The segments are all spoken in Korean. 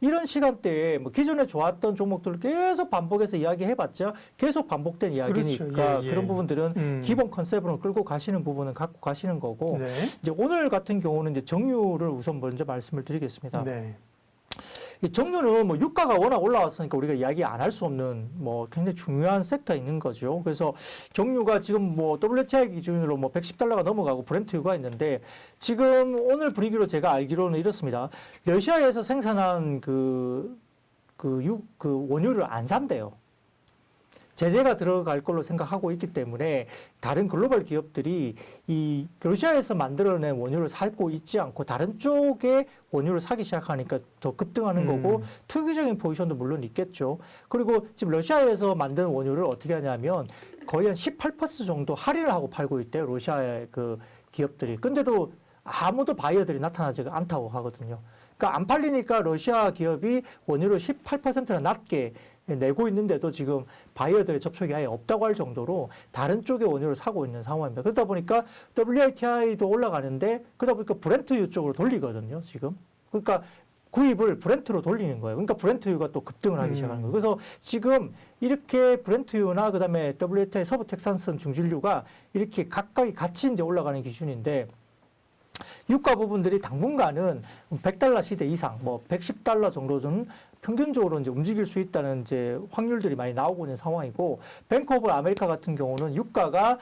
이런 시간대에 뭐 기존에 좋았던 종목들을 계속 반복해서 이야기해봤자 계속 반복된 이야기니까 그렇죠. 예, 예. 그런 부분들은 기본 컨셉으로 끌고 가시는 부분은 갖고 가시는 거고 네. 이제 오늘 같은 경우는 이제 정유를 우선 먼저 말씀을 드리겠습니다. 네. 이 정유는 뭐 유가가 워낙 올라왔으니까 우리가 이야기 안 할 수 없는 뭐 굉장히 중요한 섹터에 있는 거죠. 그래서 정유가 지금 뭐 WTI 기준으로 뭐 110달러가 넘어가고 브렌트유가 있는데 지금 오늘 분위기로 제가 알기로는 이렇습니다. 러시아에서 생산한 그 원유를 안 산대요. 제재가 들어갈 걸로 생각하고 있기 때문에 다른 글로벌 기업들이 이 러시아에서 만들어낸 원유를 사고 있지 않고 다른 쪽에 원유를 사기 시작하니까 더 급등하는 거고 투기적인 포지션도 물론 있겠죠. 그리고 지금 러시아에서 만든 원유를 어떻게 하냐면 거의 한 18% 정도 할인을 하고 팔고 있대요. 러시아의 그 기업들이. 근데도 아무도 바이어들이 나타나지 않다고 하거든요. 그러니까 안 팔리니까 러시아 기업이 원유를 18%나 낮게 내고 있는데도 지금 바이어들의 접촉이 아예 없다고 할 정도로 다른 쪽의 원유를 사고 있는 상황입니다. 그러다 보니까 WTI도 올라가는데 그러다 보니까 브렌트유 쪽으로 돌리거든요, 지금. 그러니까 구입을 브렌트로 돌리는 거예요. 그러니까 브렌트유가 또 급등을 하기 시작하는 거예요. 그래서 지금 이렇게 브렌트유나 그다음에 WTI 서부 텍사스선 중진류가 이렇게 각각이 같이 이제 올라가는 기준인데 유가 부분들이 당분간은 100달러 시대 이상, 뭐 110달러 정도는 평균적으로 이제 움직일 수 있다는 이제 확률들이 많이 나오고 있는 상황이고, 뱅크 오브 아메리카 같은 경우는 유가가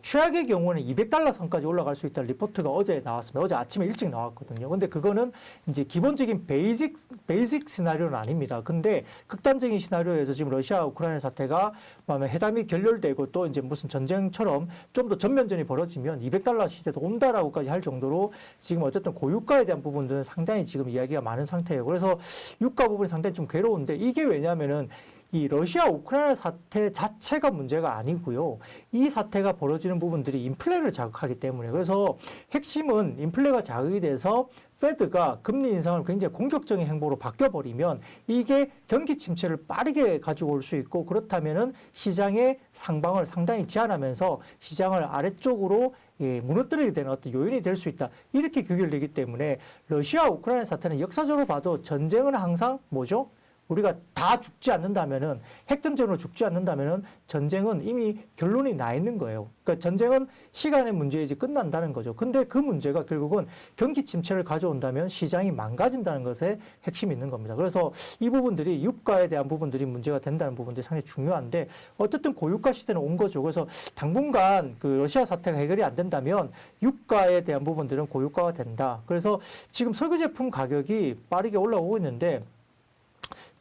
최악의 경우는 200달러 선까지 올라갈 수 있다는 리포트가 어제 나왔습니다. 어제 아침에 일찍 나왔거든요. 근데 그거는 이제 기본적인 베이직 시나리오는 아닙니다. 근데 극단적인 시나리오에서 지금 러시아 우크라이나 사태가 회담이 결렬되고 또 이제 무슨 전쟁처럼 좀 더 전면전이 벌어지면 200달러 시대도 온다라고까지 할 정도로 지금 어쨌든 고유가에 대한 부분들은 상당히 지금 이야기가 많은 상태예요. 그래서 유가 부분이 상당히 좀 괴로운데 이게 왜냐하면은 이 러시아 우크라이나 사태 자체가 문제가 아니고요. 이 사태가 벌어지는 부분들이 인플레를 자극하기 때문에 그래서 핵심은 인플레가 자극이 돼서 페드가 금리 인상을 굉장히 공격적인 행보로 바뀌어버리면 이게 경기 침체를 빠르게 가지고 올 수 있고 그렇다면은 시장의 상방을 상당히 제한하면서 시장을 아래쪽으로 무너뜨리게 되는 어떤 요인이 될 수 있다. 이렇게 규결되기 때문에 러시아 우크라이나 사태는 역사적으로 봐도 전쟁은 항상 뭐죠? 우리가 다 죽지 않는다면은 핵전쟁으로 죽지 않는다면은 전쟁은 이미 결론이 나 있는 거예요. 그러니까 전쟁은 시간의 문제이지 끝난다는 거죠. 근데 그 문제가 결국은 경기 침체를 가져온다면 시장이 망가진다는 것에 핵심이 있는 겁니다. 그래서 이 부분들이 유가에 대한 부분들이 문제가 된다는 부분들이 상당히 중요한데 어쨌든 고유가 시대는 온 거죠. 그래서 당분간 그 러시아 사태가 해결이 안 된다면 유가에 대한 부분들은 고유가가 된다. 그래서 지금 석유 제품 가격이 빠르게 올라오고 있는데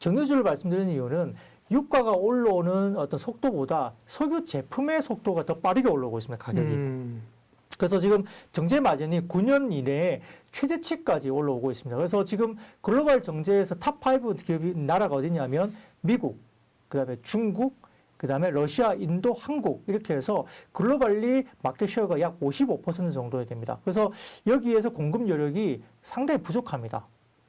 정유주를 말씀드리는 이유는 유가가 올라오는 어떤 속도보다 석유 제품의 속도가 더 빠르게 올라오고 있습니다, 가격이. 그래서 지금 정제 마진이 9년 이내에 최대치까지 올라오고 있습니다. 그래서 지금 글로벌 정제에서 탑5 기업이 나라가 어디냐면 미국, 그다음에 중국, 그다음에 러시아, 인도, 한국 이렇게 해서 글로벌리 마켓 쉐어가 약 55% 정도 됩니다. 그래서 여기에서 공급 여력이 상당히 부족합니다.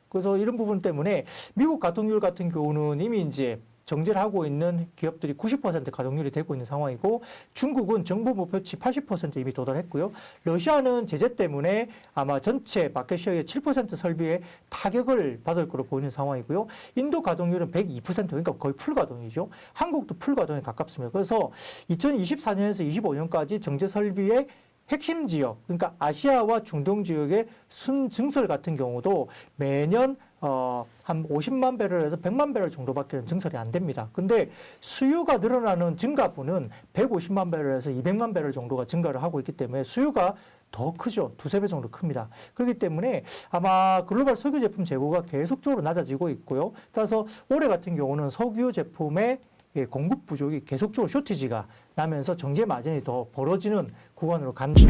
그래서 이런 부분 때문에 미국 가동률 같은 경우는 이미 이제 정제를 하고 있는 기업들이 90% 가동률이 되고 있는 상황이고 중국은 정부 목표치 80% 이미 도달했고요. 러시아는 제재 때문에 아마 전체 마켓쉐어의 7% 설비에 타격을 받을 것으로 보이는 상황이고요. 인도 가동률은 102% 그러니까 거의 풀 가동이죠. 한국도 풀 가동에 가깝습니다. 그래서 2024년에서 25년까지 정제 설비의 핵심 지역, 그러니까 아시아와 중동 지역의 순증설 같은 경우도 매년 한 50만 배럴에서 100만 배럴 정도밖에 증설이 안 됩니다. 근데 수요가 늘어나는 증가분은 150만 배럴에서 200만 배럴 정도가 증가를 하고 있기 때문에 수요가 더 크죠. 두세 배 정도 큽니다. 그렇기 때문에 아마 글로벌 석유 제품 재고가 계속적으로 낮아지고 있고요. 따라서 올해 같은 경우는 석유 제품의 공급 부족이 계속적으로 쇼티지가 나면서 정제 마진이 더 벌어지는 구간으로 간다.